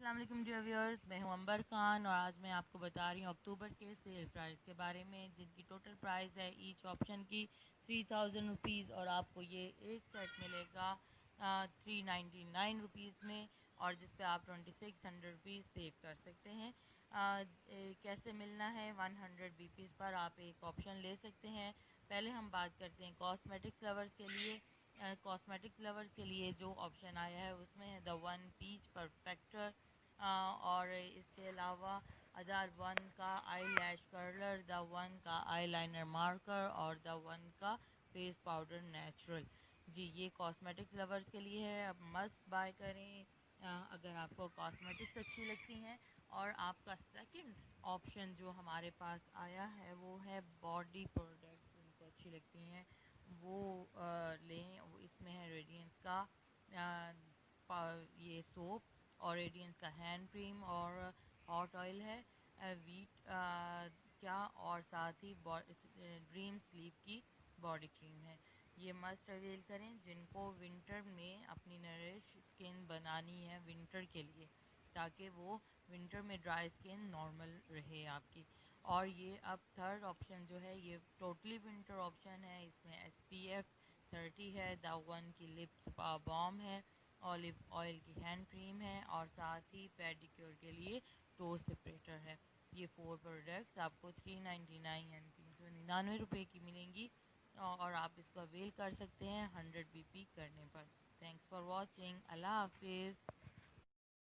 अस्सलाम वालेकुम dear viewers, मैं हूं अंबर खान और आज मैं आपको बता रही हूं अक्टूबर के सेल प्राइस के बारे में, जिनकी टोटल प्राइस है ईच ऑप्शन की 3000 रुपीज़ और आपको ये एक सेट मिलेगा 399 रुपीज़ में, और जिस पे आप 2600 रुपीज़ सेव कर सकते हैं। कैसे मिलना है? 100 BPs पर आप एक ऑप्शन ले सकते हैं। पहले हम बात करते हैं कॉस्मेटिक्स लवर्स के लिए। कॉस्मेटिक्स लवर्स के लिए जो ऑप्शन आया है उसमें है द वन पीच परफेक्टर, और इसके अलावा अदार वन का आई लैश कर्लर, द वन का आई लाइनर मार्कर और द वन का फेस पाउडर नेचुरल। जी, ये कॉस्मेटिक्स लवर्स के लिए है, अब मस्ट बाय करें अगर आपको कॉस्मेटिक्स अच्छी लगती हैं। और आपका सेकंड ऑप्शन जो हमारे पास आया है वो है बॉडी प्रोडक्ट्स, उनको अच्छी लगती हैं वो लें। इसमें है रेडियंस का ये सोप और रेडियंस का हैंड क्रीम और हॉट ऑयल है, वीट क्या, और साथ ही ड्रीम स्लीप की बॉडी क्रीम है। ये मस्ट अवेल करें जिनको विंटर में अपनी नरिश स्किन बनानी है विंटर के लिए, ताकि वो विंटर में ड्राई स्किन नॉर्मल रहे आपकी। और ये अब थर्ड ऑप्शन जो है ये टोटली विंटर ऑप्शन है। इसमें SPF 30 है, द वन की लिप्स बाम है, ऑलिव ऑयल की हैंड क्रीम है और साथ ही पेडिक्योर के लिए टो सेपरेटर है। ये 4 प्रोडक्ट्स आपको 399 यानी 399 रुपये की मिलेंगी और आप इसको अवेल कर सकते हैं 100 BP करने पर। Thanks for watching. अल्लाह हाफिज़।